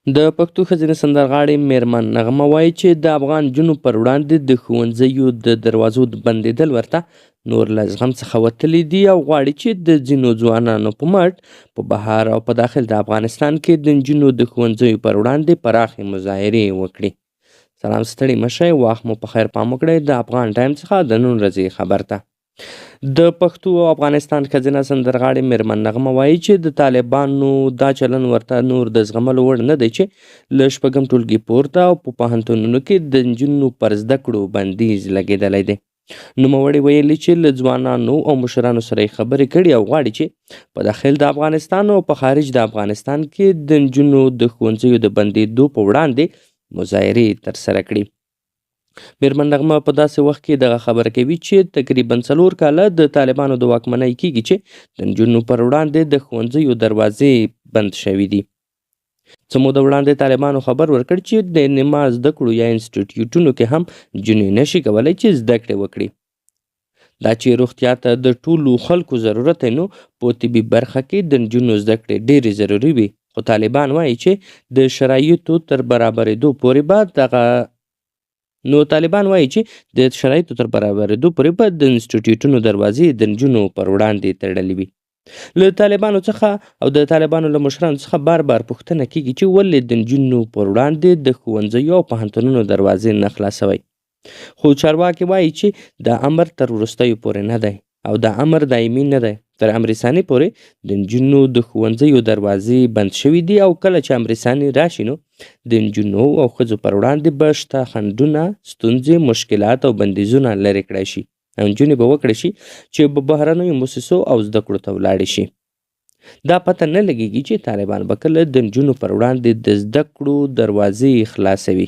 د پښتو ښځینه سندرغاړې میرمن نغمه وایي چې د افغان نجونو پر وړاندې د ښوونځیو د دروازو بندېدل ورته نور له زغم څخه وتلي دي او غواړي چې د ځینو ځوانانو په مټ په بهر او په داخل د افغانستان کې د نجونو د ښوونځیو پر وړاندې پراخې مظاهرې وکړي. سلام ستړي مه شئ، وخت مو په خیر پام وکړئ. د افغان ټایم څخه د نن ورځې خبر ته د پښتو او افغانستان ښځینه سندرغاړې میرمن نغمه وایي چې د طالبانو دا چلن ورته نور د زغملو وړ نه دی چې له شپږم ټولګي پورته او په پوهنتونونو کې د نجونو پر زده کړو بندیز لګېدلی دی. نوموړې ویلي چې له ځوانانو او مشرانو سره یې خبرې کړي او غواړي چې په داخل د افغانستان او په خارج د افغانستان کې د نجونو د ښوونځیو د بندېدو په وړاندې مظاهرې ترسره کړي. میرمن نغمه په داسې وخت کې دغه خبره کوي چې تقریبا 4 کاله د طالبانو د واکمنۍ کېږي چې د نجونو پر وړاندې د ښوونځیو دروازې بند شوي دي. څه موده وړاندې طالبانو خبر ورکړ چې د نیمه زده کړو یا انسټیټیوټونو کې هم نجونې نشي کولی چې زده کړې وکړي. دا چې روغتیا ته د ټولو خلکو ضرورت دی، نو په طبي برخه کې د نجونو زده کړې ډېرې ضروري وي، خو طالبان وایي چې د شرایطو تر برابرېدو پورې به د انسټیټیوټونو دروازې د نجونو پر وړاندې تړلې وي. له طالبانو څخه او د طالبانو له مشرانو څخه بار پوښتنه کیږي چې ولې د نجونو پر وړاندې د ښوونځیو او پوهنتونونو دروازې نه خلاصوي. خو چارواکي وایي چې دا امر تر وروستیو پورې نه دی او دا امر دایمي نه دی. تر امر ثاني پورې د نجونو د ښوونځیو دروازې بند شوي دي او کله چې امر ثاني راشي نو د نجونو او ښځو پر وړاندې به شته خنډونه، ستونزې، مشکلات او بندیزونه لرې کړای شي او نجونې به وکړی شي چې په بهرنیو موسسو او زده کړو ته ولاړې شي. دا پته نه لګیږي چې طالبان به کله د نجونو پر وړاندې د زده کړو دروازې خلاصوي.